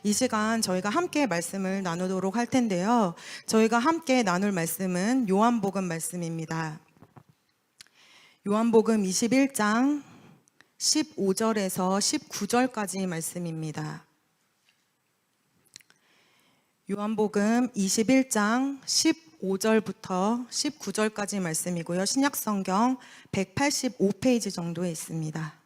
이 시간 저희가 함께 말씀을 나누도록 할 텐데요. 저희가 함께 나눌 말씀은 요한복음 말씀입니다. 요한복음 21장 15절에서 19절까지 말씀입니다. 요한복음 21장 15절부터 19절까지 말씀이고요. 신약성경 185페이지 정도에 있습니다.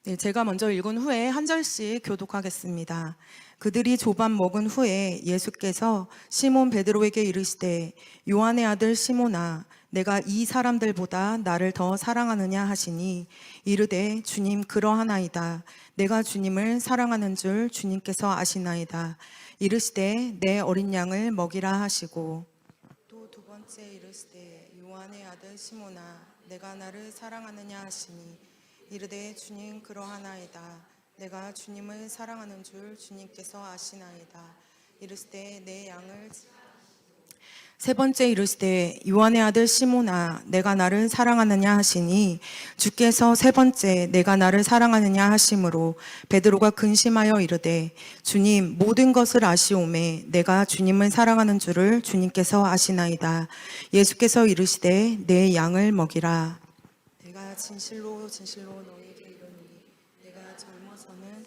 네, 제가 먼저 읽은 후에 한 절씩 교독하겠습니다. 그들이 조반 먹은 후에 예수께서 시몬 베드로에게 이르시되 요한의 아들 시몬아 내가 이 사람들보다 나를 더 사랑하느냐 하시니 이르되 주님 그러하나이다. 내가 주님을 사랑하는 줄 주님께서 아시나이다. 이르시되 내 어린 양을 먹이라 하시고 또 두 번째 이르시되 요한의 아들 시몬아 내가 나를 사랑하느냐 하시니 이르되 주님 그러하나이다. 내가 주님을 사랑하는 줄 주님께서 아시나이다. 이르시되 내 양을 세 번째 이르시되 요한의 아들 시몬아 내가 나를 사랑하느냐 하시니 주께서 세 번째 내가 나를 사랑하느냐 하심으로 베드로가 근심하여 이르되 주님 모든 것을 아시오매 내가 주님을 사랑하는 줄을 주님께서 아시나이다. 예수께서 이르시되 내 양을 먹이라. 내가 진실로 진실로 너희에게 이르노니 내가 젊어서는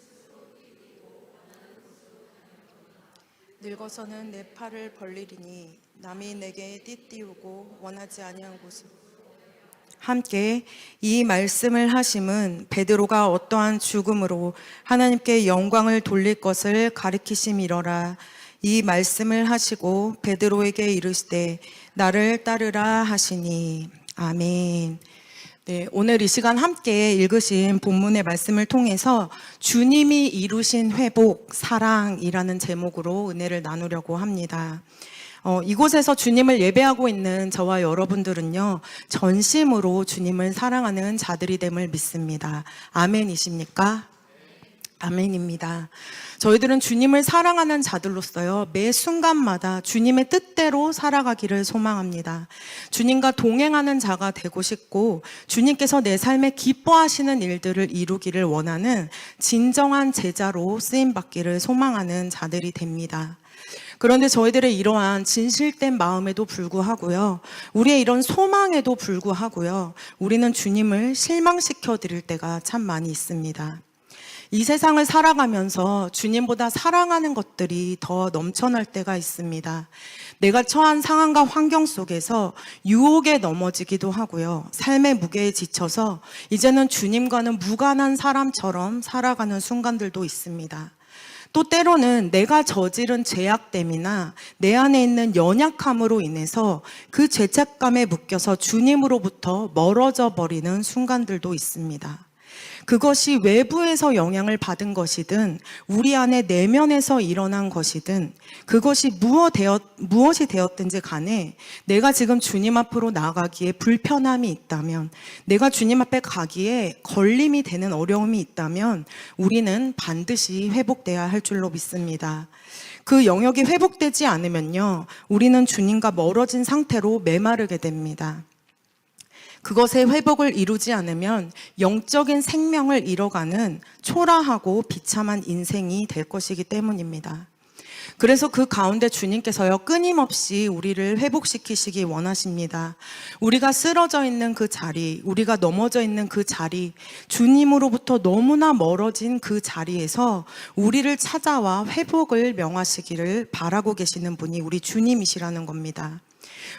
늙어서는 내 팔을 벌리리니 남이 내게 띠띠우고 원하지 아니한 곳을 함께 이 말씀을 하심은 베드로가 어떠한 죽음으로 하나님께 영광을 돌릴 것을 가리키심이러라. 이 말씀을 하시고 베드로에게 이르시되 나를 따르라 하시니 아멘. 네, 오늘 이 시간 함께 읽으신 본문의 말씀을 통해서 주님이 이루신 회복, 사랑이라는 제목으로 은혜를 나누려고 합니다. 이곳에서 주님을 예배하고 있는 저와 여러분들은요, 전심으로 주님을 사랑하는 자들이 됨을 믿습니다. 아멘이십니까? 아멘입니다. 저희들은 주님을 사랑하는 자들로서요, 매 순간마다 주님의 뜻대로 살아가기를 소망합니다. 주님과 동행하는 자가 되고 싶고 주님께서 내 삶에 기뻐하시는 일들을 이루기를 원하는 진정한 제자로 쓰임받기를 소망하는 자들이 됩니다. 그런데 저희들의 이러한 진실된 마음에도 불구하고요, 우리의 이런 소망에도 불구하고요, 우리는 주님을 실망시켜 드릴 때가 참 많이 있습니다. 이 세상을 살아가면서 주님보다 사랑하는 것들이 더 넘쳐날 때가 있습니다. 내가 처한 상황과 환경 속에서 유혹에 넘어지기도 하고요. 삶의 무게에 지쳐서 이제는 주님과는 무관한 사람처럼 살아가는 순간들도 있습니다. 또 때로는 내가 저지른 죄악됨이나 내 안에 있는 연약함으로 인해서 그 죄책감에 묶여서 주님으로부터 멀어져 버리는 순간들도 있습니다. 그것이 외부에서 영향을 받은 것이든 우리 안에 내면에서 일어난 것이든 그것이 무엇이 되었든지 간에 내가 지금 주님 앞으로 나아가기에 불편함이 있다면, 내가 주님 앞에 가기에 걸림이 되는 어려움이 있다면 우리는 반드시 회복돼야 할 줄로 믿습니다. 그 영역이 회복되지 않으면요, 우리는 주님과 멀어진 상태로 메마르게 됩니다. 그것의 회복을 이루지 않으면 영적인 생명을 잃어가는 초라하고 비참한 인생이 될 것이기 때문입니다. 그래서 그 가운데 주님께서요, 끊임없이 우리를 회복시키시기 원하십니다. 우리가 쓰러져 있는 그 자리, 우리가 넘어져 있는 그 자리, 주님으로부터 너무나 멀어진 그 자리에서 우리를 찾아와 회복을 명하시기를 바라고 계시는 분이 우리 주님이시라는 겁니다.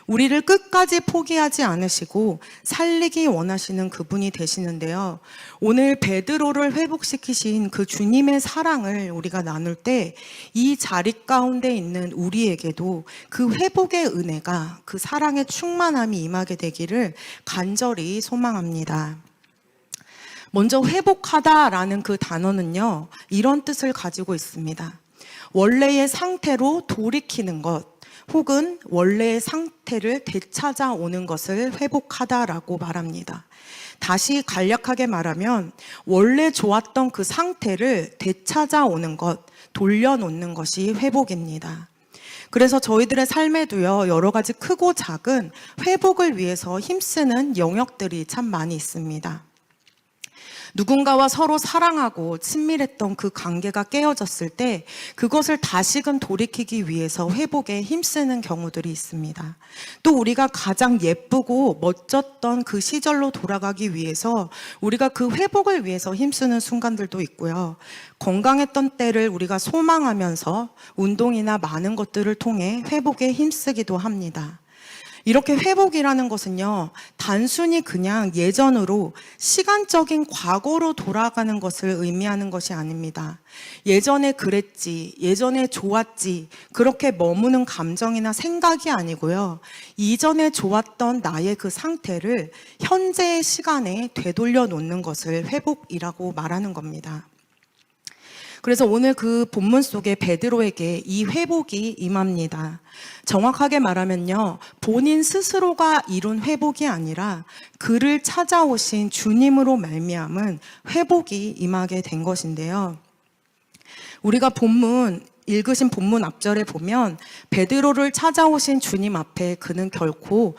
우리를 끝까지 포기하지 않으시고 살리기 원하시는 그분이 되시는데요. 오늘 베드로를 회복시키신 그 주님의 사랑을 우리가 나눌 때 이 자리 가운데 있는 우리에게도 그 회복의 은혜가, 그 사랑의 충만함이 임하게 되기를 간절히 소망합니다. 먼저 회복하다라는 그 단어는요, 이런 뜻을 가지고 있습니다. 원래의 상태로 돌이키는 것, 혹은 원래의 상태를 되찾아오는 것을 회복하다라고 말합니다. 다시 간략하게 말하면 원래 좋았던 그 상태를 되찾아오는 것, 돌려놓는 것이 회복입니다. 그래서 저희들의 삶에도요, 여러 가지 크고 작은 회복을 위해서 힘쓰는 영역들이 참 많이 있습니다. 누군가와 서로 사랑하고 친밀했던 그 관계가 깨어졌을 때 그것을 다시금 돌이키기 위해서 회복에 힘쓰는 경우들이 있습니다. 또 우리가 가장 예쁘고 멋졌던 그 시절로 돌아가기 위해서 우리가 그 회복을 위해서 힘쓰는 순간들도 있고요. 건강했던 때를 우리가 소망하면서 운동이나 많은 것들을 통해 회복에 힘쓰기도 합니다. 이렇게 회복이라는 것은요, 단순히 그냥 예전으로 시간적인 과거로 돌아가는 것을 의미하는 것이 아닙니다. 예전에 그랬지, 예전에 좋았지, 그렇게 머무는 감정이나 생각이 아니고요. 이전에 좋았던 나의 그 상태를 현재의 시간에 되돌려 놓는 것을 회복이라고 말하는 겁니다. 그래서 오늘 그 본문 속에 베드로에게 이 회복이 임합니다. 정확하게 말하면요, 본인 스스로가 이룬 회복이 아니라 그를 찾아오신 주님으로 말미암은 회복이 임하게 된 것인데요. 우리가 읽으신 본문 앞절에 보면 베드로를 찾아오신 주님 앞에 그는 결코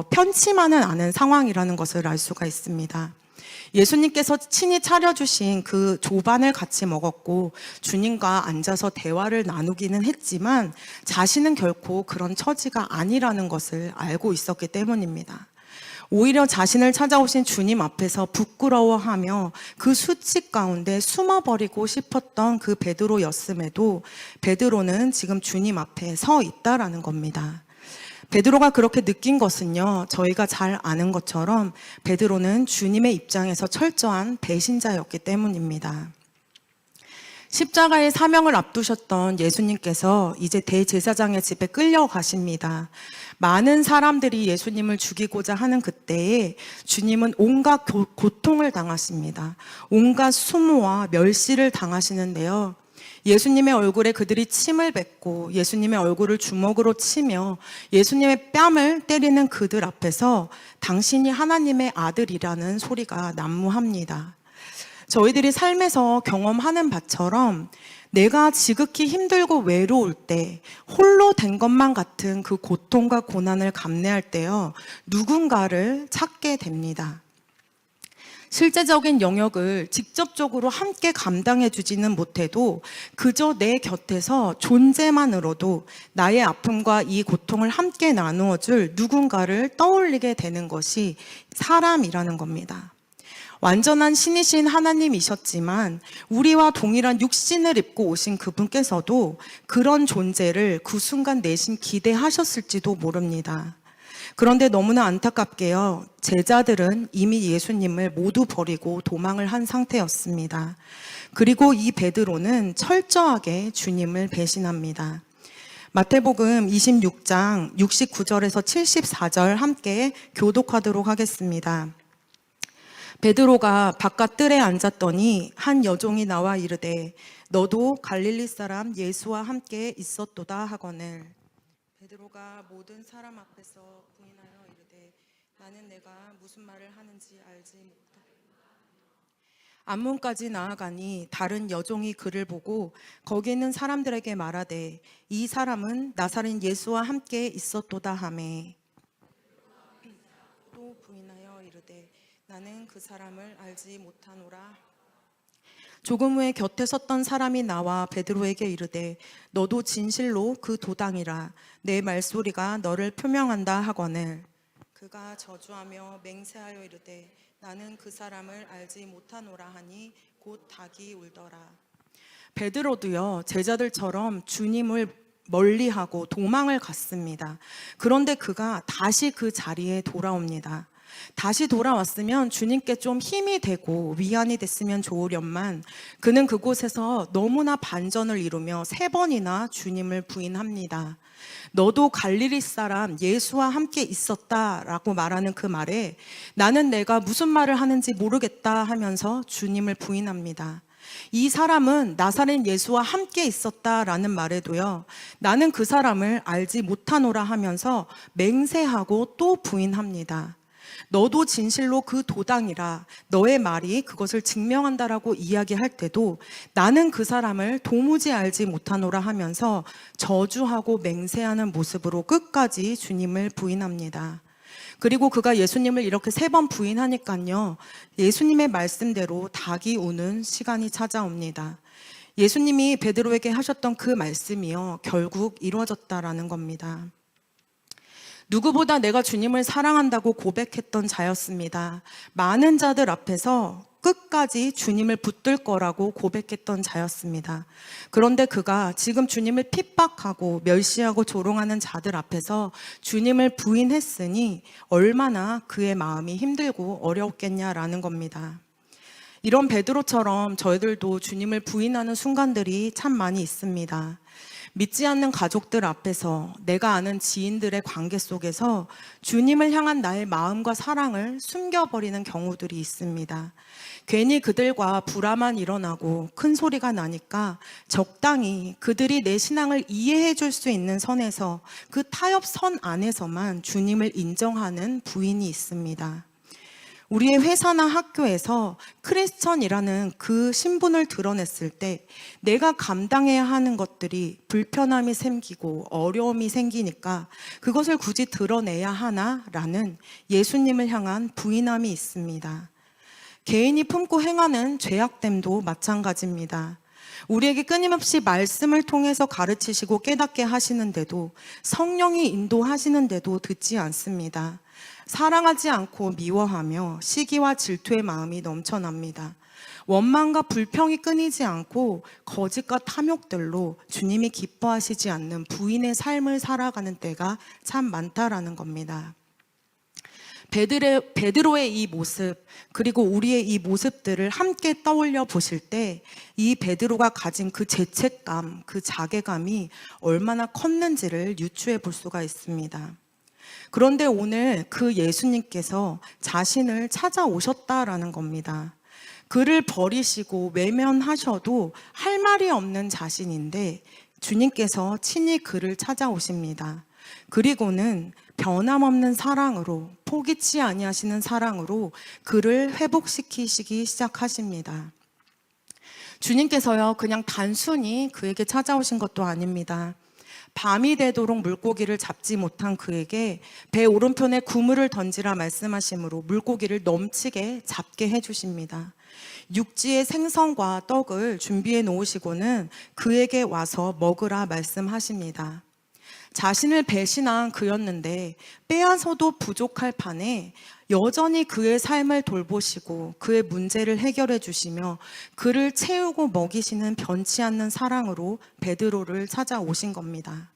편치만은 않은 상황이라는 것을 알 수가 있습니다. 예수님께서 친히 차려주신 그 조반을 같이 먹었고 주님과 앉아서 대화를 나누기는 했지만 자신은 결코 그런 처지가 아니라는 것을 알고 있었기 때문입니다. 오히려 자신을 찾아오신 주님 앞에서 부끄러워하며 그 수치 가운데 숨어버리고 싶었던 그 베드로였음에도 베드로는 지금 주님 앞에 서 있다라는 겁니다. 베드로가 그렇게 느낀 것은요, 저희가 잘 아는 것처럼 베드로는 주님의 입장에서 철저한 배신자였기 때문입니다. 십자가의 사명을 앞두셨던 예수님께서 이제 대제사장의 집에 끌려가십니다. 많은 사람들이 예수님을 죽이고자 하는 그때에 주님은 온갖 고통을 당하십니다. 온갖 수모와 멸시를 당하시는데요. 예수님의 얼굴에 그들이 침을 뱉고 예수님의 얼굴을 주먹으로 치며 예수님의 뺨을 때리는 그들 앞에서 당신이 하나님의 아들이라는 소리가 난무합니다. 저희들이 삶에서 경험하는 바처럼 내가 지극히 힘들고 외로울 때 홀로 된 것만 같은 그 고통과 고난을 감내할 때요, 누군가를 찾게 됩니다. 실제적인 영역을 직접적으로 함께 감당해 주지는 못해도 그저 내 곁에서 존재만으로도 나의 아픔과 이 고통을 함께 나누어 줄 누군가를 떠올리게 되는 것이 사람이라는 겁니다. 완전한 신이신 하나님이셨지만 우리와 동일한 육신을 입고 오신 그분께서도 그런 존재를 그 순간 내심 기대하셨을지도 모릅니다. 그런데 너무나 안타깝게요, 제자들은 이미 예수님을 모두 버리고 도망을 한 상태였습니다. 그리고 이 베드로는 철저하게 주님을 배신합니다. 마태복음 26장 69절에서 74절 함께 교독하도록 하겠습니다. 베드로가 바깥 뜰에 앉았더니 한 여종이 나와 이르되 너도 갈릴리 사람 예수와 함께 있었도다 하거늘. 베드로가 모든 사람 앞에서 부인하여 이르되 나는 내가 무슨 말을 하는지 알지 못하다. 안문까지 나아가니 다른 여종이 그를 보고 거기 있는 사람들에게 말하되 이 사람은 나사렛 예수와 함께 있었도다 하매. 또 부인하여 이르되 나는 그 사람을 알지 못하노라. 조금 후에 곁에 섰던 사람이 나와 베드로에게 이르되 너도 진실로 그 도당이라. 내 말소리가 너를 표명한다 하거늘. 그가 저주하며 맹세하여 이르되 나는 그 사람을 알지 못하노라 하니 곧 닭이 울더라. 베드로도요, 제자들처럼 주님을 멀리하고 도망을 갔습니다. 그런데 그가 다시 그 자리에 돌아옵니다. 다시 돌아왔으면 주님께 좀 힘이 되고 위안이 됐으면 좋으련만 그는 그곳에서 너무나 반전을 이루며 3번이나 주님을 부인합니다. 너도 갈릴리 사람 예수와 함께 있었다라고 말하는 그 말에 나는 내가 무슨 말을 하는지 모르겠다 하면서 주님을 부인합니다. 이 사람은 나사렛 예수와 함께 있었다라는 말에도요, 나는 그 사람을 알지 못하노라 하면서 맹세하고 또 부인합니다. 너도 진실로 그 도당이라. 너의 말이 그것을 증명한다라고 이야기할 때도 나는 그 사람을 도무지 알지 못하노라 하면서 저주하고 맹세하는 모습으로 끝까지 주님을 부인합니다. 그리고 그가 예수님을 이렇게 3번 부인하니까요, 예수님의 말씀대로 닭이 우는 시간이 찾아옵니다. 예수님이 베드로에게 하셨던 그 말씀이요, 결국 이루어졌다라는 겁니다. 누구보다 내가 주님을 사랑한다고 고백했던 자였습니다. 많은 자들 앞에서 끝까지 주님을 붙들 거라고 고백했던 자였습니다. 그런데 그가 지금 주님을 핍박하고 멸시하고 조롱하는 자들 앞에서 주님을 부인했으니 얼마나 그의 마음이 힘들고 어려웠겠냐라는 겁니다. 이런 베드로처럼 저희들도 주님을 부인하는 순간들이 참 많이 있습니다. 믿지 않는 가족들 앞에서, 내가 아는 지인들의 관계 속에서 주님을 향한 나의 마음과 사랑을 숨겨버리는 경우들이 있습니다. 괜히 그들과 불화만 일어나고 큰 소리가 나니까 적당히 그들이 내 신앙을 이해해 줄 수 있는 선에서, 그 타협선 안에서만 주님을 인정하는 부인이 있습니다. 우리의 회사나 학교에서 크리스천이라는 그 신분을 드러냈을 때 내가 감당해야 하는 것들이 불편함이 생기고 어려움이 생기니까 그것을 굳이 드러내야 하나라는 예수님을 향한 부인함이 있습니다. 개인이 품고 행하는 죄악됨도 마찬가지입니다. 우리에게 끊임없이 말씀을 통해서 가르치시고 깨닫게 하시는데도, 성령이 인도하시는데도 듣지 않습니다. 사랑하지 않고 미워하며 시기와 질투의 마음이 넘쳐납니다. 원망과 불평이 끊이지 않고 거짓과 탐욕들로 주님이 기뻐하시지 않는 부인의 삶을 살아가는 때가 참 많다라는 겁니다. 베드로의 이 모습, 그리고 우리의 이 모습들을 함께 떠올려 보실 때 이 베드로가 가진 그 죄책감, 그 자괴감이 얼마나 컸는지를 유추해 볼 수가 있습니다. 그런데 오늘 그 예수님께서 자신을 찾아오셨다라는 겁니다. 그를 버리시고 외면하셔도 할 말이 없는 자신인데 주님께서 친히 그를 찾아오십니다. 그리고는 변함없는 사랑으로, 포기치 아니하시는 사랑으로 그를 회복시키시기 시작하십니다. 주님께서요, 그냥 단순히 그에게 찾아오신 것도 아닙니다. 밤이 되도록 물고기를 잡지 못한 그에게 배 오른편에 그물을 던지라 말씀하심으로 물고기를 넘치게 잡게 해주십니다. 육지의 생선과 떡을 준비해 놓으시고는 그에게 와서 먹으라 말씀하십니다. 자신을 배신한 그였는데 빼앗아도 부족할 판에 여전히 그의 삶을 돌보시고 그의 문제를 해결해 주시며 그를 채우고 먹이시는 변치 않는 사랑으로 베드로를 찾아오신 겁니다.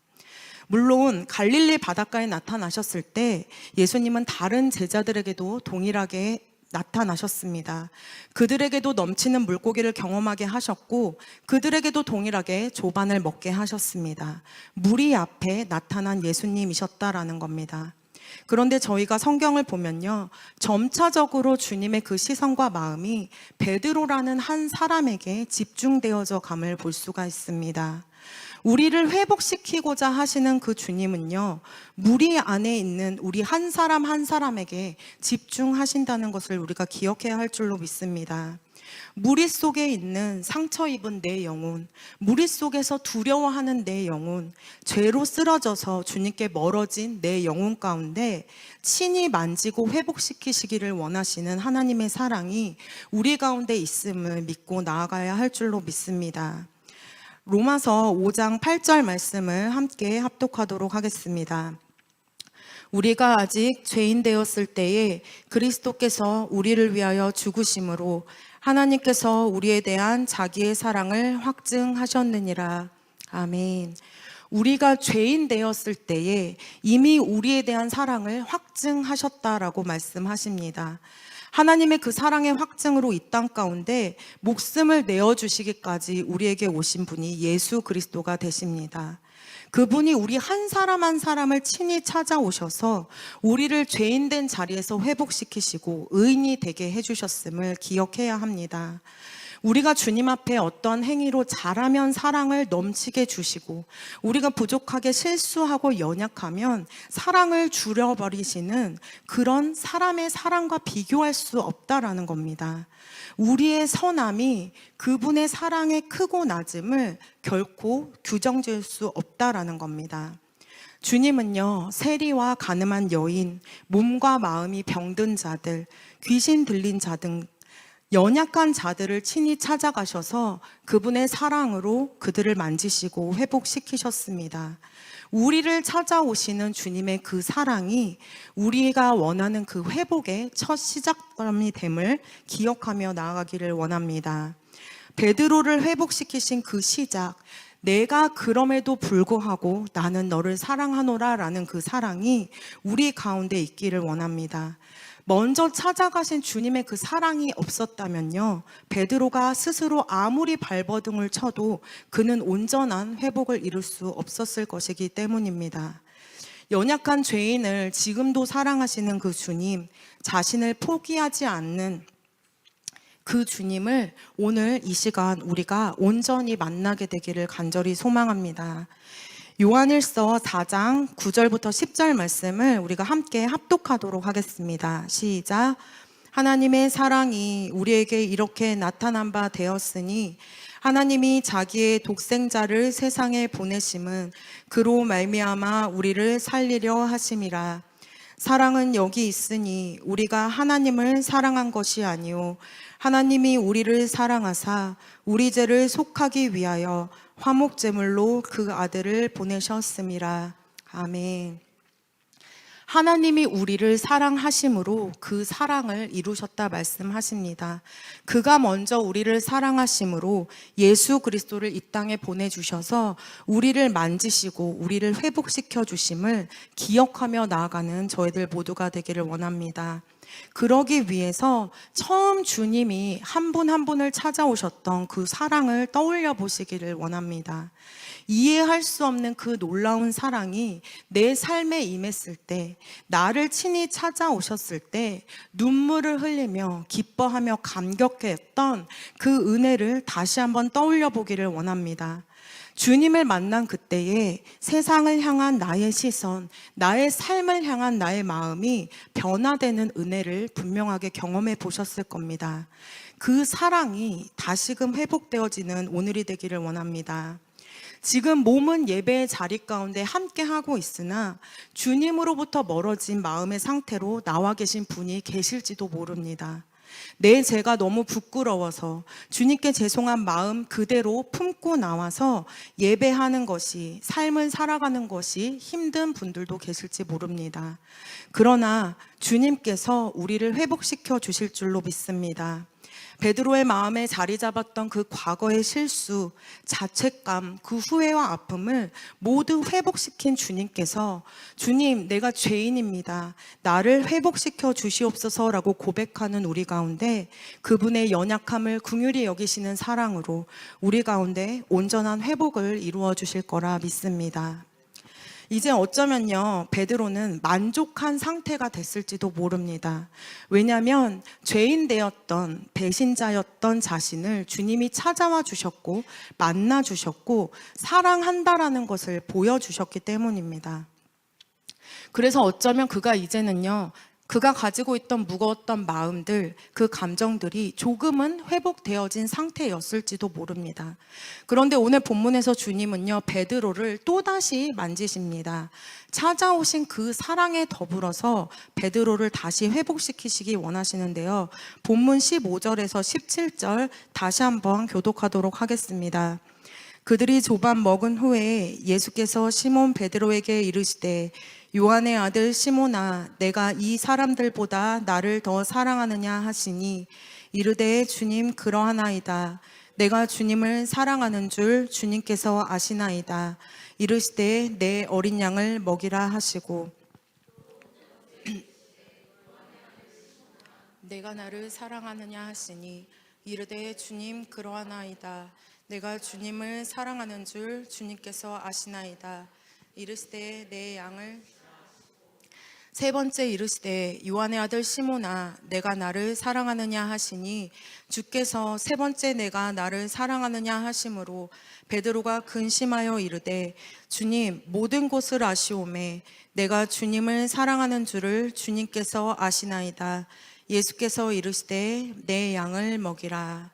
물론 갈릴리 바닷가에 나타나셨을 때 예수님은 다른 제자들에게도 동일하게 나타나셨습니다. 그들에게도 넘치는 물고기를 경험하게 하셨고 그들에게도 동일하게 조반을 먹게 하셨습니다. 무리 앞에 나타난 예수님이셨다라는 겁니다. 그런데 저희가 성경을 보면요, 점차적으로 주님의 그 시선과 마음이 베드로라는 한 사람에게 집중되어져 감을 볼 수가 있습니다. 우리를 회복시키고자 하시는 그 주님은요, 무리 안에 있는 우리 한 사람 한 사람에게 집중하신다는 것을 우리가 기억해야 할 줄로 믿습니다. 무리 속에 있는 상처 입은 내 영혼, 무리 속에서 두려워하는 내 영혼, 죄로 쓰러져서 주님께 멀어진 내 영혼 가운데 친히 만지고 회복시키시기를 원하시는 하나님의 사랑이 우리 가운데 있음을 믿고 나아가야 할 줄로 믿습니다. 로마서 5장 8절 말씀을 함께 합독하도록 하겠습니다. 우리가 아직 죄인 되었을 때에 그리스도께서 우리를 위하여 죽으심으로 하나님께서 우리에 대한 자기의 사랑을 확증하셨느니라. 아멘. 우리가 죄인 되었을 때에 이미 우리에 대한 사랑을 확증하셨다라고 말씀하십니다. 하나님의 그 사랑의 확증으로 이 땅 가운데 목숨을 내어주시기까지 우리에게 오신 분이 예수 그리스도가 되십니다. 그분이 우리 한 사람 한 사람을 친히 찾아오셔서 우리를 죄인된 자리에서 회복시키시고 의인이 되게 해주셨음을 기억해야 합니다. 우리가 주님 앞에 어떠한 행위로 잘하면 사랑을 넘치게 주시고 우리가 부족하게 실수하고 연약하면 사랑을 줄여버리시는 그런 사람의 사랑과 비교할 수 없다라는 겁니다. 우리의 선함이 그분의 사랑의 크고 낮음을 결코 규정지을 수 없다라는 겁니다. 주님은요, 세리와 가늠한 여인, 몸과 마음이 병든 자들, 귀신 들린 자 등 연약한 자들을 친히 찾아가셔서 그분의 사랑으로 그들을 만지시고 회복시키셨습니다. 우리를 찾아오시는 주님의 그 사랑이 우리가 원하는 그 회복의 첫 시작점이 됨을 기억하며 나아가기를 원합니다. 베드로를 회복시키신 그 시작, 내가 그럼에도 불구하고 나는 너를 사랑하노라 라는 그 사랑이 우리 가운데 있기를 원합니다. 먼저 찾아가신 주님의 그 사랑이 없었다면요, 베드로가 스스로 아무리 발버둥을 쳐도 그는 온전한 회복을 이룰 수 없었을 것이기 때문입니다. 연약한 죄인을 지금도 사랑하시는 그 주님, 자신을 포기하지 않는 그 주님을 오늘 이 시간 우리가 온전히 만나게 되기를 간절히 소망합니다. 요한일서 4장 9절부터 10절 말씀을 우리가 함께 합독하도록 하겠습니다. 시작. 하나님의 사랑이 우리에게 이렇게 나타난 바 되었으니 하나님이 자기의 독생자를 세상에 보내심은 그로 말미암아 우리를 살리려 하심이라. 사랑은 여기 있으니 우리가 하나님을 사랑한 것이 아니요 하나님이 우리를 사랑하사 우리 죄를 속하기 위하여 화목제물로 그 아들을 보내셨음이라. 아멘. 하나님이 우리를 사랑하심으로 그 사랑을 이루셨다 말씀하십니다. 그가 먼저 우리를 사랑하심으로 예수 그리스도를 이 땅에 보내주셔서 우리를 만지시고 우리를 회복시켜 주심을 기억하며 나아가는 저희들 모두가 되기를 원합니다. 그러기 위해서 처음 주님이 한 분 한 분을 찾아오셨던 그 사랑을 떠올려 보시기를 원합니다. 이해할 수 없는 그 놀라운 사랑이 내 삶에 임했을 때, 나를 친히 찾아오셨을 때 눈물을 흘리며 기뻐하며 감격했던 그 은혜를 다시 한번 떠올려 보기를 원합니다. 주님을 만난 그때에 세상을 향한 나의 시선, 나의 삶을 향한 나의 마음이 변화되는 은혜를 분명하게 경험해 보셨을 겁니다. 그 사랑이 다시금 회복되어지는 오늘이 되기를 원합니다. 지금 몸은 예배의 자리 가운데 함께 하고 있으나 주님으로부터 멀어진 마음의 상태로 나와 계신 분이 계실지도 모릅니다. 내 죄가 너무 부끄러워서 주님께 죄송한 마음 그대로 품고 나와서 예배하는 것이, 삶을 살아가는 것이 힘든 분들도 계실지 모릅니다. 그러나 주님께서 우리를 회복시켜 주실 줄로 믿습니다. 베드로의 마음에 자리 잡았던 그 과거의 실수, 자책감, 그 후회와 아픔을 모두 회복시킨 주님께서 주님, 내가 죄인입니다. 나를 회복시켜 주시옵소서라고 고백하는 우리 가운데 그분의 연약함을 긍휼히 여기시는 사랑으로 우리 가운데 온전한 회복을 이루어 주실 거라 믿습니다. 이제 어쩌면요, 베드로는 만족한 상태가 됐을지도 모릅니다. 왜냐하면 죄인 되었던, 배신자였던 자신을 주님이 찾아와 주셨고 만나 주셨고 사랑한다라는 것을 보여주셨기 때문입니다. 그래서 어쩌면 그가 이제는요, 그가 가지고 있던 무거웠던 마음들, 그 감정들이 조금은 회복되어진 상태였을지도 모릅니다. 그런데 오늘 본문에서 주님은요, 베드로를 또다시 만지십니다. 찾아오신 그 사랑에 더불어서 베드로를 다시 회복시키시기 원하시는데요. 본문 15절에서 17절 다시 한번 교독하도록 하겠습니다. 그들이 조반 먹은 후에 예수께서 시몬 베드로에게 이르시되 요한의 아들 시몬아, 내가 이 사람들보다 나를 더 사랑하느냐 하시니 이르되 주님 그러하나이다. 내가 주님을 사랑하는 줄 주님께서 아시나이다. 이르시되 내 어린 양을 먹이라 하시고 내가 나를 사랑하느냐 하시니 이르되 주님 그러하나이다. 내가 주님을 사랑하는 줄 주님께서 아시나이다. 이르시되 내 양을 세 번째 이르시되 요한의 아들 시몬아, 내가 나를 사랑하느냐 하시니 주께서 세 번째 내가 나를 사랑하느냐 하심으로 베드로가 근심하여 이르되 주님 모든 것을 아시오매 내가 주님을 사랑하는 줄을 주님께서 아시나이다. 예수께서 이르시되 내 양을 먹이라.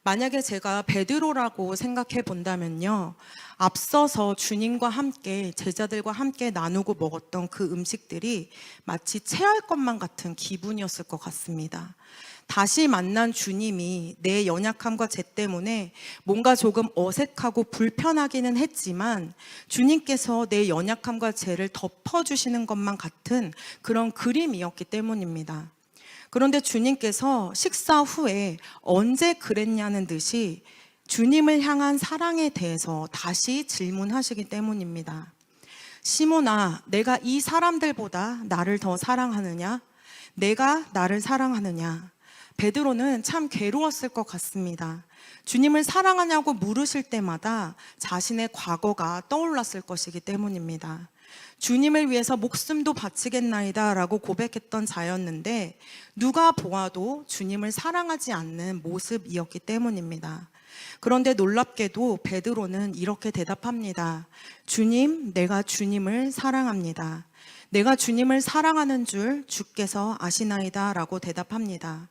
만약에 제가 베드로라고 생각해 본다면요, 앞서서 주님과 함께 제자들과 함께 나누고 먹었던 그 음식들이 마치 체할 것만 같은 기분이었을 것 같습니다. 다시 만난 주님이 내 연약함과 죄 때문에 뭔가 조금 어색하고 불편하기는 했지만 주님께서 내 연약함과 죄를 덮어주시는 것만 같은 그런 그림이었기 때문입니다. 그런데 주님께서 식사 후에 언제 그랬냐는 듯이 주님을 향한 사랑에 대해서 다시 질문하시기 때문입니다. 시몬아, 내가 이 사람들보다 나를 더 사랑하느냐? 내가 나를 사랑하느냐? 베드로는 참 괴로웠을 것 같습니다. 주님을 사랑하냐고 물으실 때마다 자신의 과거가 떠올랐을 것이기 때문입니다. 주님을 위해서 목숨도 바치겠나이다 라고 고백했던 자였는데 누가 보아도 주님을 사랑하지 않는 모습이었기 때문입니다. 그런데 놀랍게도 베드로는 이렇게 대답합니다. 주님, 내가 주님을 사랑합니다. 내가 주님을 사랑하는 줄 주께서 아시나이다 라고 대답합니다.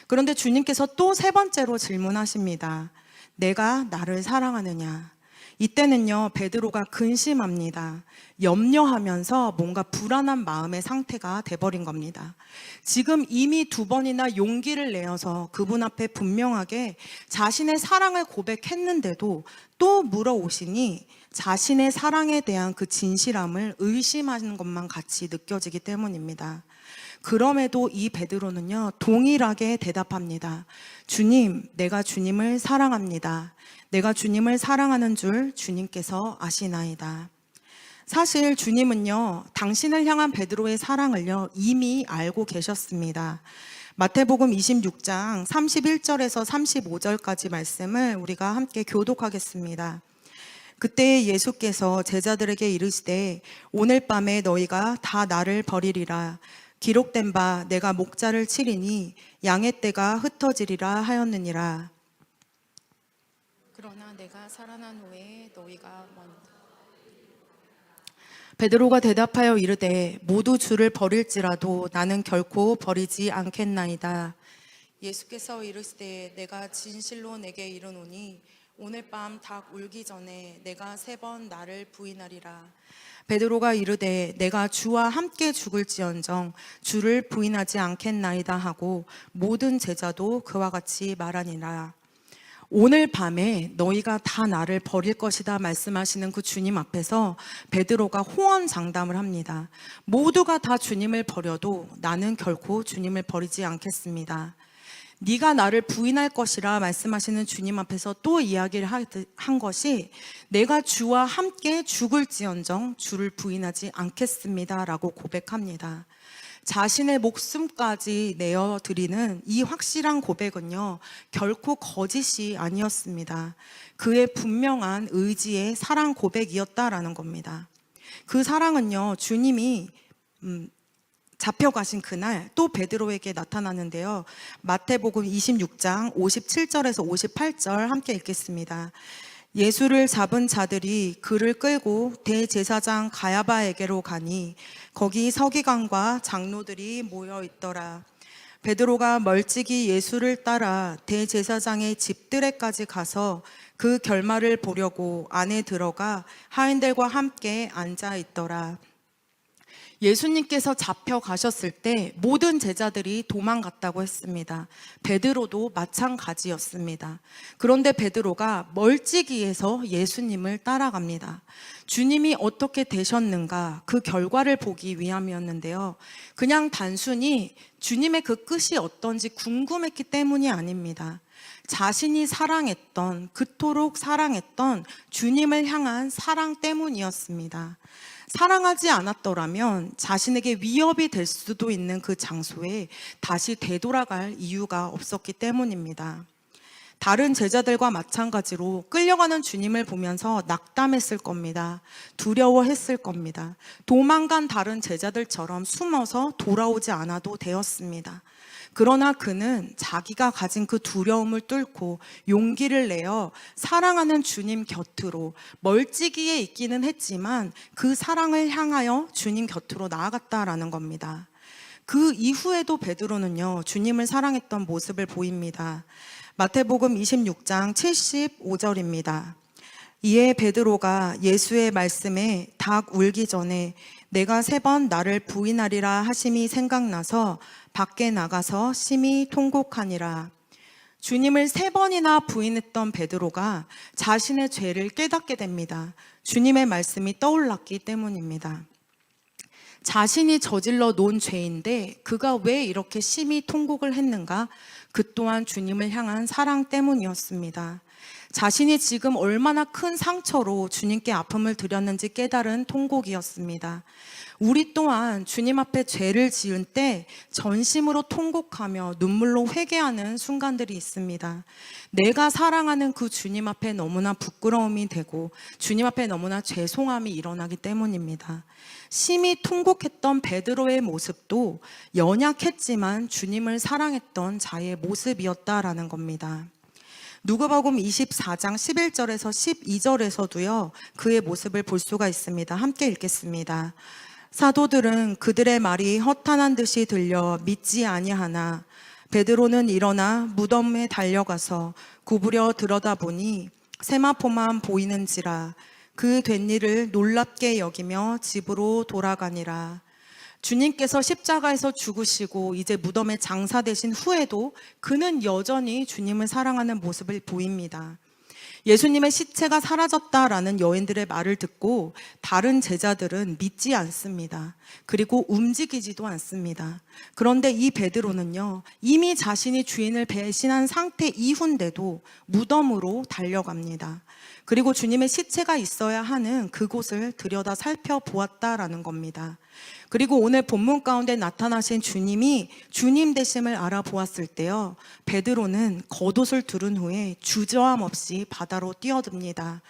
그런데 주님께서 또 세 번째로 질문하십니다. 내가 나를 사랑하느냐? 이때는요, 베드로가 근심합니다. 염려하면서 뭔가 불안한 마음의 상태가 돼버린 겁니다. 지금 이미 2번이나 용기를 내어서 그분 앞에 분명하게 자신의 사랑을 고백했는데도 또 물어오시니 자신의 사랑에 대한 그 진실함을 의심하는 것만 같이 느껴지기 때문입니다. 그럼에도 이 베드로는요, 동일하게 대답합니다. 주님, 내가 주님을 사랑합니다. 내가 주님을 사랑하는 줄 주님께서 아시나이다. 사실 주님은요, 당신을 향한 베드로의 사랑을요, 이미 알고 계셨습니다. 마태복음 26장 31절에서 35절까지 말씀을 우리가 함께 교독하겠습니다. 그때 예수께서 제자들에게 이르시되 오늘 밤에 너희가 다 나를 버리리라. 기록된 바 내가 목자를 치리니 양의 떼가 흩어지리라 하였느니라. 그러나 내가 살아난 후에 너희가 베드로가 대답하여 이르되 모두 주를 버릴지라도 나는 결코 버리지 않겠나이다. 예수께서 이르시되 내가 진실로 내게 이르노니 오늘 밤 닭 울기 전에 내가 3번 나를 부인하리라. 베드로가 이르되 내가 주와 함께 죽을지언정 주를 부인하지 않겠나이다 하고 모든 제자도 그와 같이 말하니라. 오늘 밤에 너희가 다 나를 버릴 것이다 말씀하시는 그 주님 앞에서 베드로가 호언장담을 합니다. 모두가 다 주님을 버려도 나는 결코 주님을 버리지 않겠습니다. 네가 나를 부인할 것이라 말씀하시는 주님 앞에서 또 이야기를 한 것이 내가 주와 함께 죽을지언정 주를 부인하지 않겠습니다 라고 고백합니다. 자신의 목숨까지 내어드리는 이 확실한 고백은요, 결코 거짓이 아니었습니다. 그의 분명한 의지의 사랑 고백이었다라는 겁니다. 그 사랑은요, 주님이 잡혀가신 그날 또 베드로에게 나타나는데요. 마태복음 26장 57절에서 58절 함께 읽겠습니다. 예수를 잡은 자들이 그를 끌고 대제사장 가야바에게로 가니 거기 서기관과 장로들이 모여 있더라. 베드로가 멀찍이 예수를 따라 대제사장의 집들에까지 가서 그 결말을 보려고 안에 들어가 하인들과 함께 앉아 있더라. 예수님께서 잡혀가셨을 때 모든 제자들이 도망갔다고 했습니다. 베드로도 마찬가지였습니다. 그런데 베드로가 멀찍이에서 예수님을 따라갑니다. 주님이 어떻게 되셨는가 그 결과를 보기 위함이었는데요. 그냥 단순히 주님의 그 끝이 어떤지 궁금했기 때문이 아닙니다. 자신이 사랑했던, 그토록 사랑했던 주님을 향한 사랑 때문이었습니다. 사랑하지 않았더라면 자신에게 위협이 될 수도 있는 그 장소에 다시 되돌아갈 이유가 없었기 때문입니다. 다른 제자들과 마찬가지로 끌려가는 주님을 보면서 낙담했을 겁니다. 두려워했을 겁니다. 도망간 다른 제자들처럼 숨어서 돌아오지 않아도 되었습니다. 그러나 그는 자기가 가진 그 두려움을 뚫고 용기를 내어 사랑하는 주님 곁으로 멀찍이에 있기는 했지만 그 사랑을 향하여 주님 곁으로 나아갔다라는 겁니다. 그 이후에도 베드로는요, 주님을 사랑했던 모습을 보입니다. 마태복음 26장 75절입니다. 이에 베드로가 예수의 말씀에 닭 울기 전에 내가 3번 나를 부인하리라 하심이 생각나서 밖에 나가서 심히 통곡하니라. 주님을 3번이나 부인했던 베드로가 자신의 죄를 깨닫게 됩니다. 주님의 말씀이 떠올랐기 때문입니다. 자신이 저질러 놓은 죄인데 그가 왜 이렇게 심히 통곡을 했는가? 그 또한 주님을 향한 사랑 때문이었습니다. 자신이 지금 얼마나 큰 상처로 주님께 아픔을 드렸는지 깨달은 통곡이었습니다. 우리 또한 주님 앞에 죄를 지은 때 전심으로 통곡하며 눈물로 회개하는 순간들이 있습니다. 내가 사랑하는 그 주님 앞에 너무나 부끄러움이 되고 주님 앞에 너무나 죄송함이 일어나기 때문입니다. 심히 통곡했던 베드로의 모습도 연약했지만 주님을 사랑했던 자의 모습이었다라는 겁니다. 누가복음 24장 11절에서 12절에서도요, 그의 모습을 볼 수가 있습니다. 함께 읽겠습니다. 사도들은 그들의 말이 허탄한 듯이 들려 믿지 아니하나 베드로는 일어나 무덤에 달려가서 구부려 들여다보니 세마포만 보이는지라 그 된 일을 놀랍게 여기며 집으로 돌아가니라. 주님께서 십자가에서 죽으시고 이제 무덤에 장사되신 후에도 그는 여전히 주님을 사랑하는 모습을 보입니다. 예수님의 시체가 사라졌다라는 여인들의 말을 듣고 다른 제자들은 믿지 않습니다. 그리고 움직이지도 않습니다. 그런데 이 베드로는요, 이미 자신이 주인을 배신한 상태 이후인데도 무덤으로 달려갑니다. 그리고 주님의 시체가 있어야 하는 그곳을 들여다 살펴보았다라는 겁니다. 그리고 오늘 본문 가운데 나타나신 주님이 주님 되심을 알아보았을 때요, 베드로는 겉옷을 두른 후에 주저함 없이 바다로 뛰어듭니다.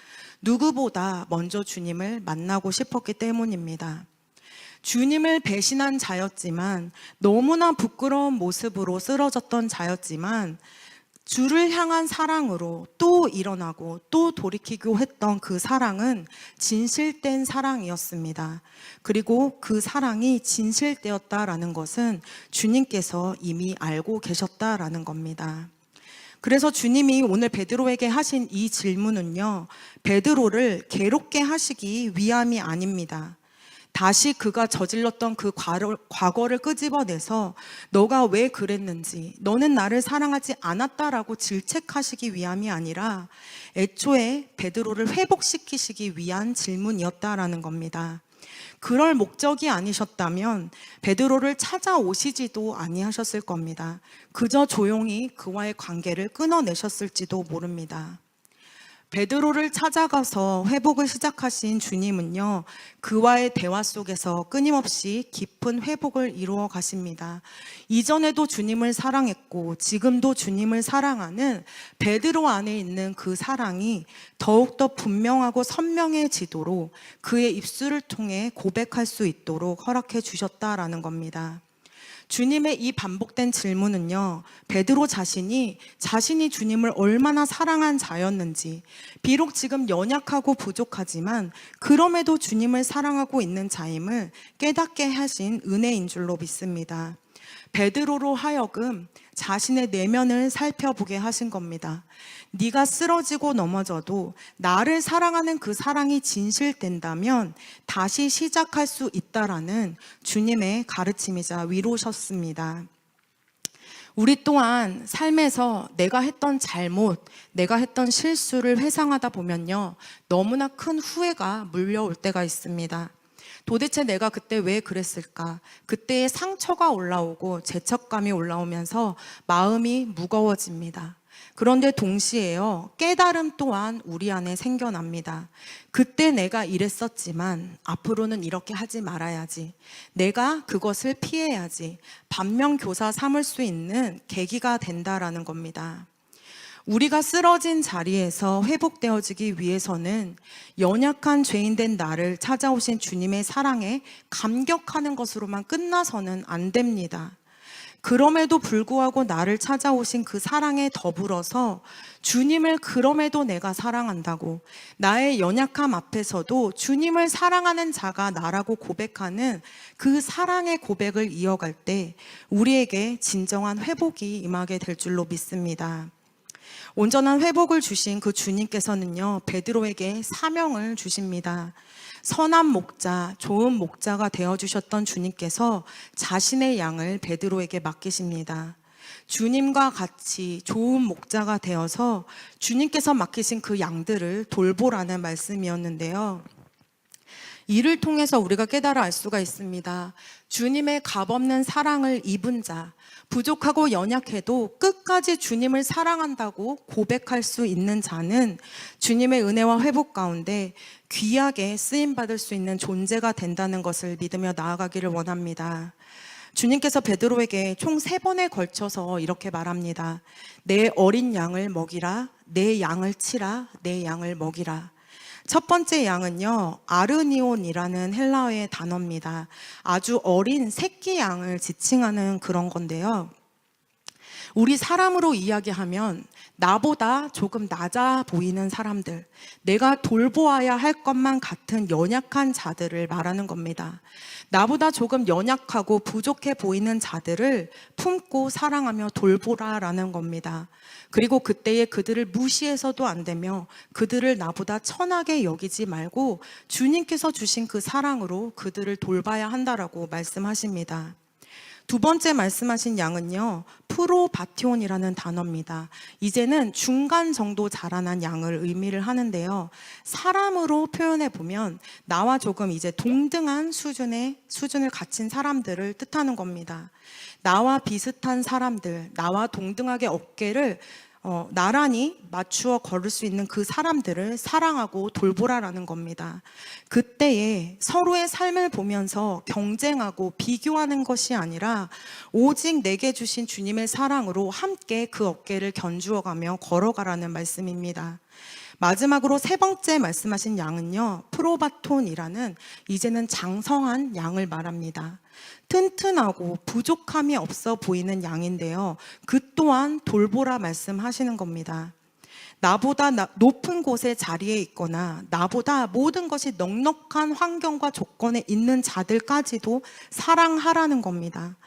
누구보다 먼저 주님을 만나고 싶었기 때문입니다. 주님을 배신한 자였지만, 너무나 부끄러운 모습으로 쓰러졌던 자였지만, 주를 향한 사랑으로 또 일어나고 또 돌이키고 했던 그 사랑은 진실된 사랑이었습니다. 그리고 그 사랑이 진실되었다라는 것은 주님께서 이미 알고 계셨다라는 겁니다. 그래서 주님이 오늘 베드로에게 하신 이 질문은요, 베드로를 괴롭게 하시기 위함이 아닙니다. 다시 그가 저질렀던 그 과거를 끄집어내서 너가 왜 그랬는지, 너는 나를 사랑하지 않았다라고 질책하시기 위함이 아니라 애초에 베드로를 회복시키시기 위한 질문이었다라는 겁니다. 그럴 목적이 아니셨다면 베드로를 찾아오시지도 아니하셨을 겁니다. 그저 조용히 그와의 관계를 끊어내셨을지도 모릅니다. 베드로를 찾아가서 회복을 시작하신 주님은요, 그와의 대화 속에서 끊임없이 깊은 회복을 이루어 가십니다. 이전에도 주님을 사랑했고 지금도 주님을 사랑하는 베드로 안에 있는 그 사랑이 더욱더 분명하고 선명해지도록 그의 입술을 통해 고백할 수 있도록 허락해 주셨다라는 겁니다. 주님의 이 반복된 질문은요, 베드로 자신이 주님을 얼마나 사랑한 자였는지, 비록 지금 연약하고 부족하지만 그럼에도 주님을 사랑하고 있는 자임을 깨닫게 하신 은혜인 줄로 믿습니다. 베드로로 하여금 자신의 내면을 살펴보게 하신 겁니다. 네가 쓰러지고 넘어져도 나를 사랑하는 그 사랑이 진실된다면 다시 시작할 수 있다라는 주님의 가르침이자 위로셨습니다. 우리 또한 삶에서 내가 했던 잘못, 내가 했던 실수를 회상하다 보면요, 너무나 큰 후회가 물려올 때가 있습니다. 도대체 내가 그때 왜 그랬을까? 그때의 상처가 올라오고 죄책감이 올라오면서 마음이 무거워집니다. 그런데 동시에요, 깨달음 또한 우리 안에 생겨납니다. 그때 내가 이랬었지만 앞으로는 이렇게 하지 말아야지. 내가 그것을 피해야지. 반면교사 삼을 수 있는 계기가 된다라는 겁니다. 우리가 쓰러진 자리에서 회복되어지기 위해서는 연약한 죄인된 나를 찾아오신 주님의 사랑에 감격하는 것으로만 끝나서는 안 됩니다. 그럼에도 불구하고 나를 찾아오신 그 사랑에 더불어서 주님을 그럼에도 내가 사랑한다고, 나의 연약함 앞에서도 주님을 사랑하는 자가 나라고 고백하는 그 사랑의 고백을 이어갈 때 우리에게 진정한 회복이 임하게 될 줄로 믿습니다. 온전한 회복을 주신 그 주님께서는요, 베드로에게 사명을 주십니다. 선한 목자, 좋은 목자가 되어주셨던 주님께서 자신의 양을 베드로에게 맡기십니다. 주님과 같이 좋은 목자가 되어서 주님께서 맡기신 그 양들을 돌보라는 말씀이었는데요. 이를 통해서 우리가 깨달아 알 수가 있습니다. 주님의 값없는 사랑을 입은 자, 부족하고 연약해도 끝까지 주님을 사랑한다고 고백할 수 있는 자는 주님의 은혜와 회복 가운데 귀하게 쓰임받을 수 있는 존재가 된다는 것을 믿으며 나아가기를 원합니다. 주님께서 베드로에게 총 3번에 걸쳐서 이렇게 말합니다. 내 어린 양을 먹이라, 내 양을 치라, 내 양을 먹이라. 첫 번째 양은요, 아르니온이라는 헬라어의 단어입니다. 아주 어린 새끼 양을 지칭하는 그런 건데요. 우리 사람으로 이야기하면 나보다 조금 낮아 보이는 사람들, 내가 돌보아야 할 것만 같은 연약한 자들을 말하는 겁니다. 나보다 조금 연약하고 부족해 보이는 자들을 품고 사랑하며 돌보라라는 겁니다. 그리고 그때에 그들을 무시해서도 안 되며 그들을 나보다 천하게 여기지 말고 주님께서 주신 그 사랑으로 그들을 돌봐야 한다라고 말씀하십니다. 두 번째 말씀하신 양은요, 프로바티온이라는 단어입니다. 이제는 중간 정도 자라난 양을 의미를 하는데요. 사람으로 표현해 보면 나와 조금 이제 동등한 수준을 갖춘 사람들을 뜻하는 겁니다. 나와 비슷한 사람들, 나와 동등하게 어깨를 나란히 맞추어 걸을 수 있는 그 사람들을 사랑하고 돌보라라는 겁니다. 그때에 서로의 삶을 보면서 경쟁하고 비교하는 것이 아니라 오직 내게 주신 주님의 사랑으로 함께 그 어깨를 견주어가며 걸어가라는 말씀입니다. 마지막으로 3번째 말씀하신 양은요, 프로바톤이라는 이제는 장성한 양을 말합니다. 튼튼하고 부족함이 없어 보이는 양인데요, 그 또한 돌보라 말씀하시는 겁니다. 나보다 높은 곳에 자리에 있거나 나보다 모든 것이 넉넉한 환경과 조건에 있는 자들까지도 사랑하라는 겁니다.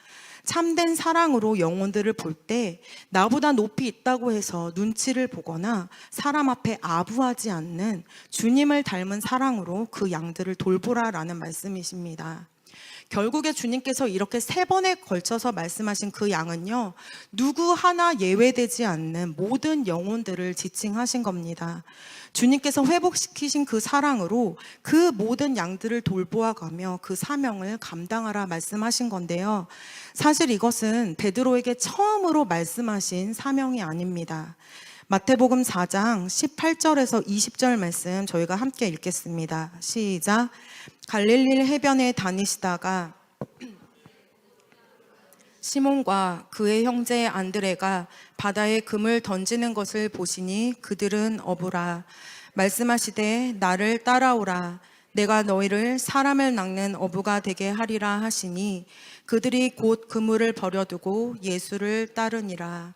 참된 사랑으로 영혼들을 볼 때 나보다 높이 있다고 해서 눈치를 보거나 사람 앞에 아부하지 않는 주님을 닮은 사랑으로 그 양들을 돌보라라는 말씀이십니다. 결국에 주님께서 이렇게 3번에 걸쳐서 말씀하신 그 양은요, 누구 하나 예외되지 않는 모든 영혼들을 지칭하신 겁니다. 주님께서 회복시키신 그 사랑으로 그 모든 양들을 돌보아가며 그 사명을 감당하라 말씀하신 건데요. 사실 이것은 베드로에게 처음으로 말씀하신 사명이 아닙니다. 마태복음 4장 18절에서 20절 말씀 저희가 함께 읽겠습니다. 시작. 갈릴리 해변에 다니시다가 시몬과 그의 형제 안드레가 바다에 금을 던지는 것을 보시니 그들은 어부라. 말씀하시되 나를 따라오라. 내가 너희를 사람을 낚는 어부가 되게 하리라 하시니 그들이 곧 그물을 버려두고 예수를 따르니라.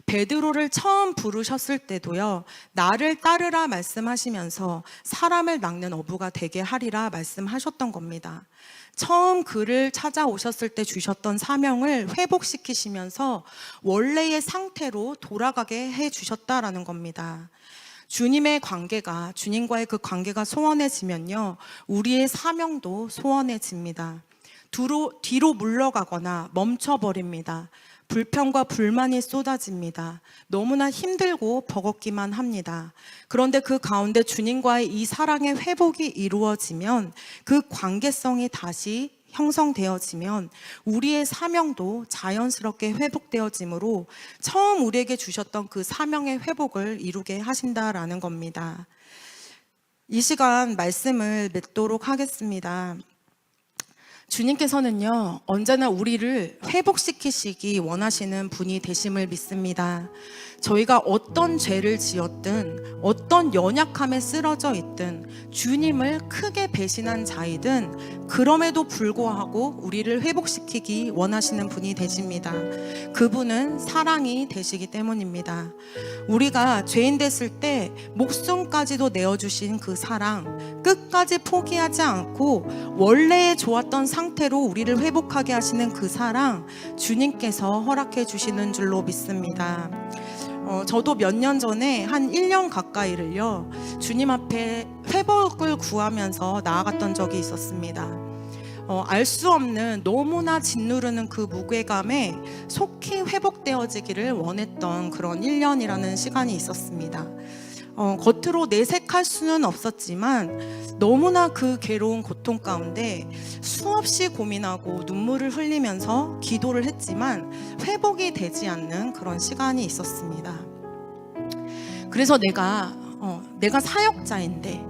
베드로를 처음 부르셨을 때도요, 나를 따르라 말씀하시면서 사람을 낚는 어부가 되게 하리라 말씀하셨던 겁니다. 처음 그를 찾아오셨을 때 주셨던 사명을 회복시키시면서 원래의 상태로 돌아가게 해주셨다라는 겁니다. 주님의 관계가, 주님과의 그 관계가 소원해지면요, 우리의 사명도 소원해집니다. 뒤로 물러가거나 멈춰버립니다. 불평과 불만이 쏟아집니다. 너무나 힘들고 버겁기만 합니다. 그런데 그 가운데 주님과의 이 사랑의 회복이 이루어지면, 그 관계성이 다시 형성되어지면 우리의 사명도 자연스럽게 회복되어지므로 처음 우리에게 주셨던 그 사명의 회복을 이루게 하신다라는 겁니다. 이 시간 말씀을 맺도록 하겠습니다. 주님께서는요, 언제나 우리를 회복시키시기 원하시는 분이 되심을 믿습니다. 저희가 어떤 죄를 지었든 어떤 연약함에 쓰러져 있든 주님을 크게 배신한 자이든 그럼에도 불구하고 우리를 회복시키기 원하시는 분이 되십니다. 그분은 사랑이 되시기 때문입니다. 우리가 죄인 됐을 때 목숨까지도 내어주신 그 사랑, 끝까지 포기하지 않고 원래의 좋았던 상태로 우리를 회복하게 하시는 그 사랑, 주님께서 허락해 주시는 줄로 믿습니다. 저도 몇 년 전에 한 1년 가까이를요, 주님 앞에 회복을 구하면서 나아갔던 적이 있었습니다. 알 수 없는 너무나 짓누르는 그 무게감에 속히 회복되어지기를 원했던 그런 1년이라는 시간이 있었습니다. 겉으로 내색할 수는 없었지만 너무나 그 괴로운 고통 가운데 수없이 고민하고 눈물을 흘리면서 기도를 했지만 회복이 되지 않는 그런 시간이 있었습니다. 그래서 내가 사역자인데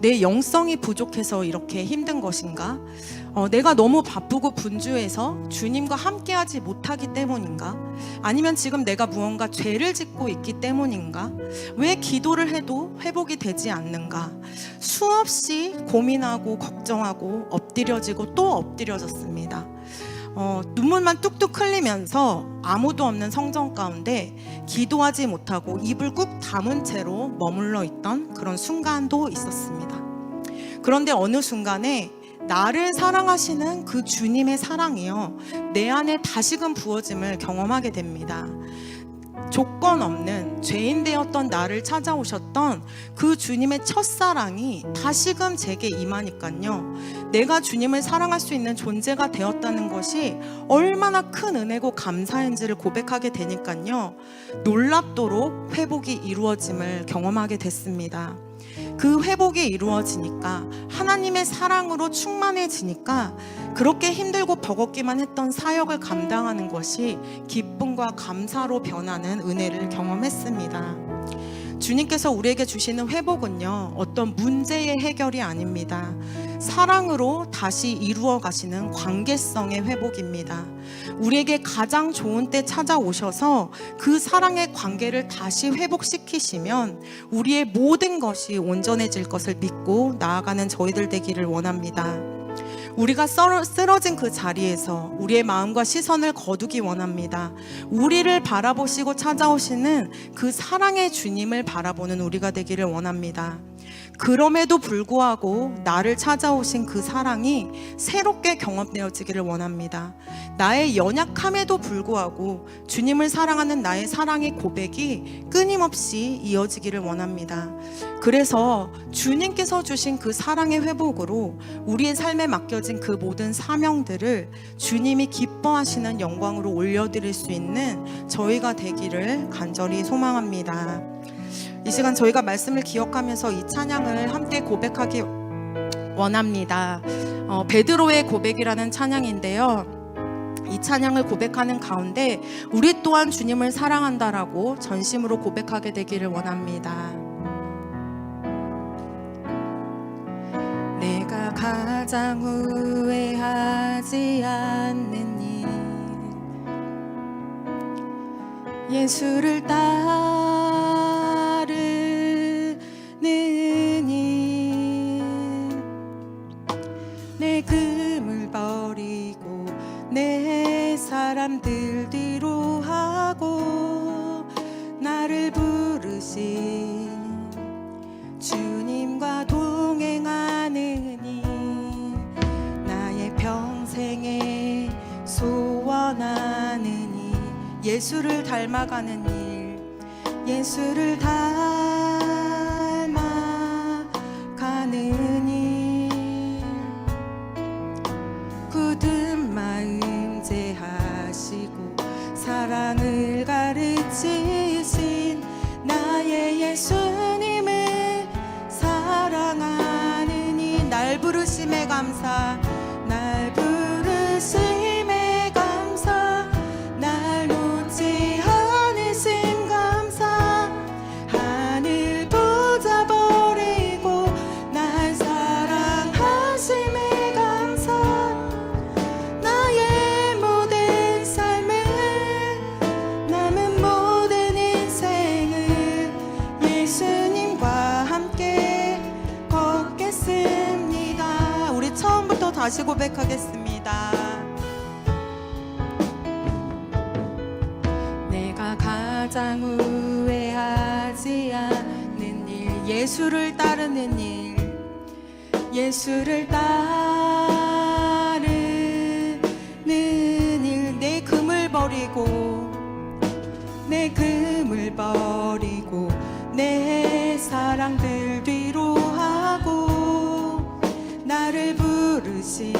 내 영성이 부족해서 이렇게 힘든 것인가? 내가 너무 바쁘고 분주해서 주님과 함께하지 못하기 때문인가? 아니면 지금 내가 무언가 죄를 짓고 있기 때문인가? 왜 기도를 해도 회복이 되지 않는가? 수없이 고민하고 걱정하고 엎드려지고 또 엎드려졌습니다. 눈물만 뚝뚝 흘리면서 아무도 없는 성전 가운데 기도하지 못하고 입을 꾹 다문 채로 머물러 있던 그런 순간도 있었습니다. 그런데 어느 순간에 나를 사랑하시는 그 주님의 사랑이요, 내 안에 다시금 부어짐을 경험하게 됩니다. 조건 없는 죄인 되었던 나를 찾아오셨던 그 주님의 첫사랑이 다시금 제게 임하니까요, 내가 주님을 사랑할 수 있는 존재가 되었다는 것이 얼마나 큰 은혜고 감사인지를 고백하게 되니까요, 놀랍도록 회복이 이루어짐을 경험하게 됐습니다. 그 회복이 이루어지니까, 하나님의 사랑으로 충만해지니까 그렇게 힘들고 버겁기만 했던 사역을 감당하는 것이 기쁨과 감사로 변하는 은혜를 경험했습니다. 주님께서 우리에게 주시는 회복은요, 어떤 문제의 해결이 아닙니다. 사랑으로 다시 이루어 가시는 관계성의 회복입니다. 우리에게 가장 좋은 때 찾아오셔서 그 사랑의 관계를 다시 회복시키시면 우리의 모든 것이 온전해질 것을 믿고 나아가는 저희들 되기를 원합니다. 우리가 쓰러진 그 자리에서 우리의 마음과 시선을 거두기 원합니다. 우리를 바라보시고 찾아오시는 그 사랑의 주님을 바라보는 우리가 되기를 원합니다. 그럼에도 불구하고 나를 찾아오신 그 사랑이 새롭게 경험되어지기를 원합니다. 나의 연약함에도 불구하고 주님을 사랑하는 나의 사랑의 고백이 끊임없이 이어지기를 원합니다. 그래서 주님께서 주신 그 사랑의 회복으로 우리의 삶에 맡겨진 그 모든 사명들을 주님이 기뻐하시는 영광으로 올려드릴 수 있는 저희가 되기를 간절히 소망합니다. 이 시간 저희가 말씀을 기억하면서 이 찬양을 함께 고백하기 원합니다. 베드로의 고백이라는 찬양인데요, 이 찬양을 고백하는 가운데 우리 또한 주님을 사랑한다라고 전심으로 고백하게 되기를 원합니다. 내가 가장 후회하지 않는 일, 예수를 따르는 일, 내 금을 버리고 내 사람들 뒤로 하고 나를 부르신 주님과 동행하는 일, 나의 평생에 소원하는 일, 예수를 닮아가는 일, 예수를 닮아가는 일, 굳은 마음 제하시고 사랑을 가르치신 나의 예수님을 사랑하는 이, 날 부르심에 감사, 날 부르심에 감사, 날 놓지 않으심 감사, 하늘 보자 버리고 날 사랑하심에 감사, 나의 모든 삶을 남은 모든 인생을 예수님과 함께 걷겠습니다. 우리 처음부터 다시 고백하겠습니다. 내가 가장 후회하지 않는 일, 예수를 따르는 일, 예수를 따르는 일, 내 금을 버리고 내 금을 나를 버리고 내 사랑들 뒤로 하고 나를 부르신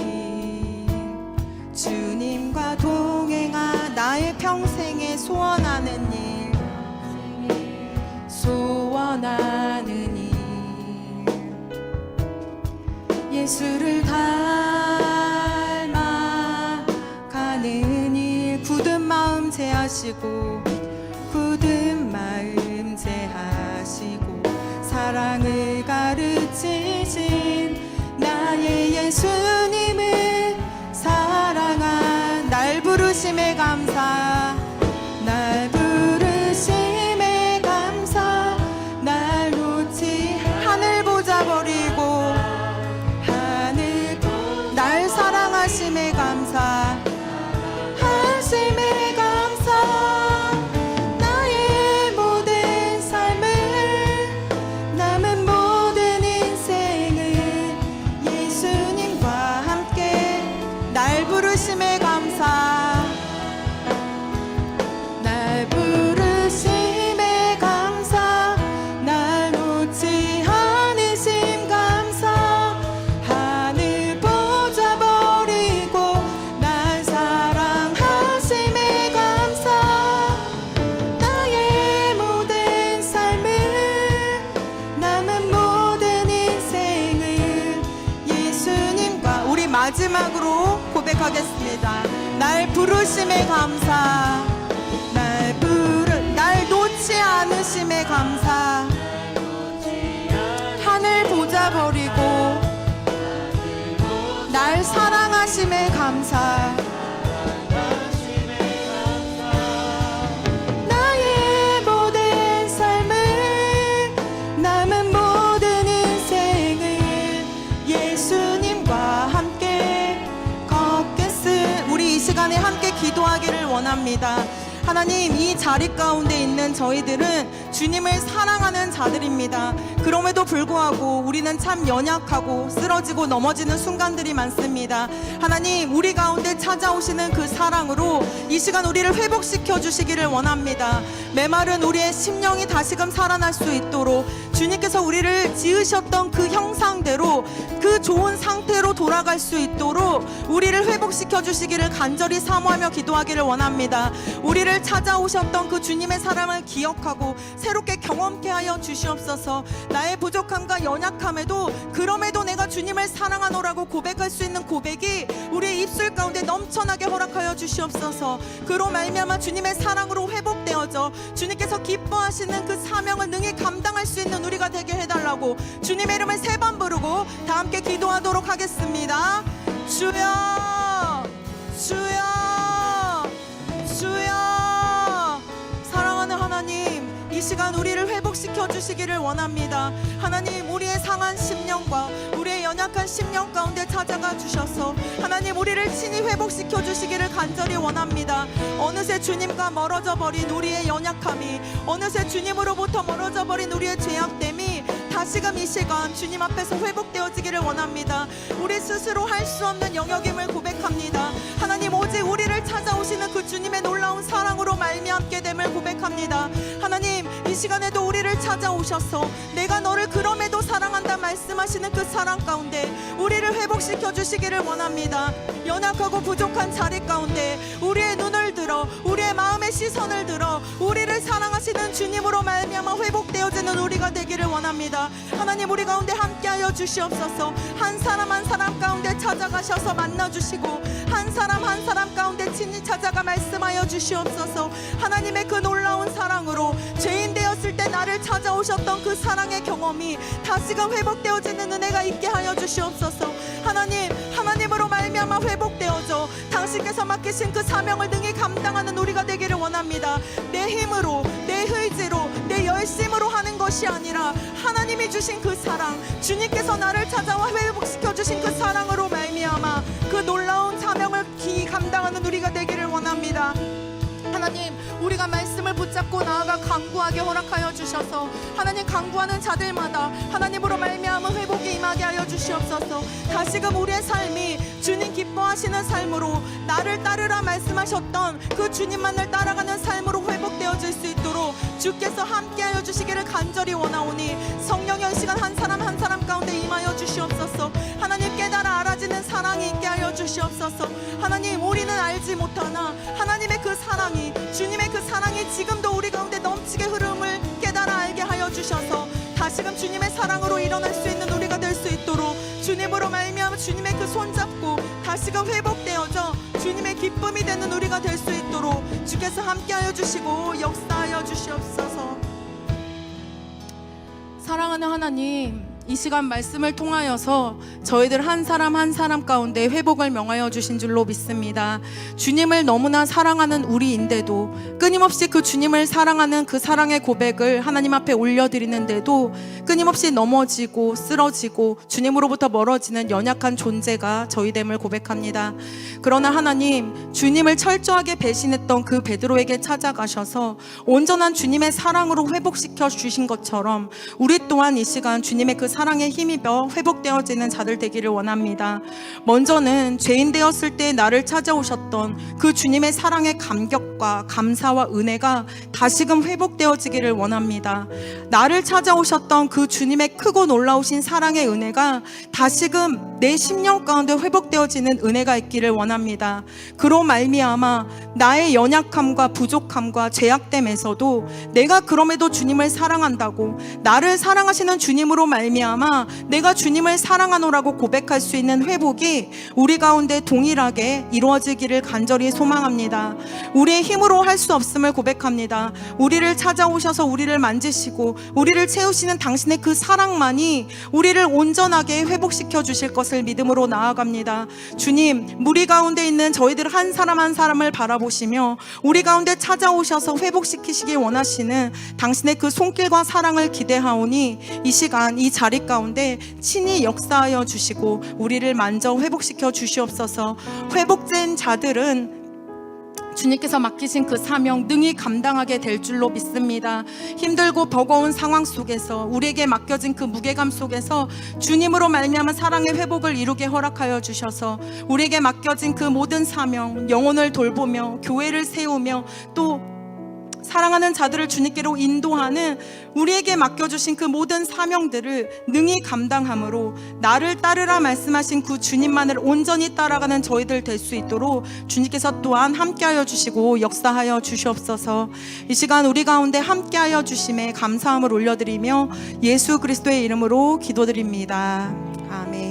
주님과 동행하 나의 평생에 소원하는 일 소원하는 일 예수를 닮아가는 일 굳은 마음 제하시고 굳은 마음 제하시고 사랑을 가르치신 나의 예수님을 사랑한 날 부르심에 감사 날 부르심에 감사 날 놓지 하늘 보자 버리고 날 사랑하심에 감사 하심에 감사 나의 모든 삶을 남은 모든 인생을 예수님과 함께 날 부르심에 감사 날 부르심에 감사 날 놓지 않으심 감사 하늘 보자 버리고 날 사랑하심에 감사 나의 모든 삶을 남은 모든 인생을 예수님과 우리 마지막으로 고백하겠습니다. 날 부르심에 감사 날 놓지 않으심에 감사 하늘 보자 버리고 날 사랑하심에 감사 나의 모든 삶을 남은 모든 인생을 예수님과 함께 걷겠음 우리 이 시간에 함께 기도하기를 원합니다. 하나님 이 자리 가운데 있는 저희들은 주님을 사랑하는 자들입니다. 그럼에도 불구하고 우리는 참 연약하고 쓰러지고 넘어지는 순간들이 많습니다. 하나님 우리 가운데 찾아오시는 그 사랑으로 이 시간 우리를 회복시켜 주시기를 원합니다. 메마른 우리의 심령이 다시금 살아날 수 있도록 주님께서 우리를 지으셨던 그 형상대로 그 좋은 상태로 돌아갈 수 있도록 우리를 회복시켜 주시기를 간절히 사모하며 기도하기를 원합니다. 우리를 찾아오셨던 그 주님의 사랑을 기억하고 새롭게 경험케 하여 주시옵소서. 나의 부족함과 연약함에도 그럼에도 내가 주님을 사랑하노라고 고백할 수 있는 고백이 우리의 입술 가운데 넘쳐나게 허락하여 주시옵소서. 그로 말미암아 주님의 사랑으로 회복되어져 주님께서 기뻐하시는 그 사명을 능히 감당할 수 있는 우리가 되게 해달라고 주님의 이름을 3번 부르고 다 함께 기도하도록 하겠습니다. 주여 주여 주여 사랑하는 하나님 이 시간 우리를 회복시켜 주시기를 원합니다. 하나님 우리의 상한 심령과 우리의 연약한 심령 가운데 찾아가 주셔서 하나님 우리를 친히 회복시켜 주시기를 간절히 원합니다. 어느새 주님과 멀어져 버린 우리의 연약함이 어느새 주님으로부터 멀어져 버린 우리의 죄악됨이 다시금 이 시간 주님 앞에서 회복되어지기를 원합니다. 우리 스스로 할 수 없는 영역임을 고백합니다. 하나님 오직 우리를 찾아오시는 그 주님의 놀라운 사랑으로 말미암게 됨을 고백합니다. 하나님 이 시간에도 우리를 찾아오셔서 내가 너를 그럼에도 사랑한다 말씀하시는 그 사랑 가운데 우리를 회복시켜 주시기를 원합니다. 연약하고 부족한 자리 가운데 우리의 눈을 들어 우리의 마음의 시선을 들어 우리를 사랑하시는 주님으로 말미암아 회복되어지는 우리가 되기를 원합니다. 하나님 우리 가운데 함께하여 주시옵소서. 한 사람 한 사람 가운데 찾아가셔서 만나주시고 한 사람 한 사람 가운데 친히 찾아가 말씀하여 주시옵소서. 하나님의 그 놀라운 사랑으로 죄인 되었을 때 나를 찾아오셨던 그 사랑의 경험이 다시금 회복되어지는 은혜가 있게 하여 주시옵소서. 하나님으로 말미암아 회복되어져 당신께서 맡기신 그 사명을 능히 감당하는 우리가 되기를 원합니다. 내 힘으로 내 의지로 내 열심으로 하는 것이 아니라 하나님이 주신 그 사랑 주님께서 나를 찾아와 회복시켜 주신 그 사랑으로 말미암아 그 놀라운 사명을 감당하는 우리가 되기를 원합니다. 하나님, 우리가 말씀을 붙잡고 나아가 강구하게 허락하여 주셔서 하나님, 강구하는 자들마다 하나님으로 말미암아 회복이 임하게 하여 주시옵소서. 다시금 우리의 삶이 주님 기뻐하시는 삶으로, 나를 따르라 말씀하셨던 그 주님만을 따라가는 삶으로 회복되어질 수 있도록 주께서 함께하여 주시기를 간절히 원하오니, 성령의 시간 한 사람 한 사람 가운데 임하여 주시옵소서. 하나님, 깨달아 알아지는 사랑이 있게 하여 주시옵소서. 하나님, 우리는 알지 못하나 하나님의 그 사랑이, 주님의 그 사랑이 지금도 우리 가운데 넘치게 흐름을 깨달아 알게 하여 주셔서 다시금 주님의 사랑으로 일어날 수 있는 우리가 될 수 있도록, 주님으로 말미암아 주님의 그 손잡고 다시금 회복되어져 주님의 기쁨이 되는 우리가 될 수 있도록 주께서 함께하여 주시고 역사하여 주시옵소서. 사랑하는 하나님, 이 시간 말씀을 통하여서 저희들 한 사람 한 사람 가운데 회복을 명하여 주신 줄로 믿습니다. 주님을 너무나 사랑하는 우리인데도 끊임없이 그 주님을 사랑하는 그 사랑의 고백을 하나님 앞에 올려드리는데도 끊임없이 넘어지고 쓰러지고 주님으로부터 멀어지는 연약한 존재가 저희됨을 고백합니다. 그러나 하나님, 주님을 철저하게 배신했던 그 베드로에게 찾아가셔서 온전한 주님의 사랑으로 회복시켜 주신 것처럼 우리 또한 이 시간 주님의 그 사랑에 힘입어 회복되어지는 자들 되기를 원합니다. 먼저는 죄인 되었을 때 나를 찾아오셨던 그 주님의 사랑의 감격과 감사와 은혜가 다시금 회복되어지기를 원합니다. 나를 찾아오셨던 그 주님의 크고 놀라우신 사랑의 은혜가 다시금 내 심령 가운데 회복되어지는 은혜가 있기를 원합니다. 그로 말미암아 나의 연약함과 부족함과 죄악됨에서도 내가 그럼에도 주님을 사랑한다고, 나를 사랑하시는 주님으로 말미암아 내가 주님을 사랑하노라고 고백할 수 있는 회복이 우리 가운데 동일하게 이루어지기를 간절히 소망합니다. 우리의 힘으로 할 수 없음을 고백합니다. 우리를 찾아오셔서 우리를 만지시고 우리를 채우시는 당신의 그 사랑만이 우리를 온전하게 회복시켜 주실 것을 믿음으로 나아갑니다. 주님, 무리 가운데 있는 저희들 한 사람 한 사람을 바라보시며 우리 가운데 찾아오셔서 회복시키시길 원하시는 당신의 그 손길과 사랑을 기대하오니 이 시간 이 자리 가운데 친히 역사하여 주시고 우리를 만져 회복시켜 주시옵소서. 회복된 자들은 주님께서 맡기신 그 사명 능히 감당하게 될 줄로 믿습니다. 힘들고 버거운 상황 속에서 우리에게 맡겨진 그 무게감 속에서 주님으로 말미암은 사랑의 회복을 이루게 허락하여 주셔서 우리에게 맡겨진 그 모든 사명, 영혼을 돌보며 교회를 세우며 또 사랑하는 자들을 주님께로 인도하는 우리에게 맡겨주신 그 모든 사명들을 능히 감당함으로 나를 따르라 말씀하신 그 주님만을 온전히 따라가는 저희들 될 수 있도록 주님께서 또한 함께하여 주시고 역사하여 주시옵소서. 이 시간 우리 가운데 함께하여 주심에 감사함을 올려드리며 예수 그리스도의 이름으로 기도드립니다. 아멘.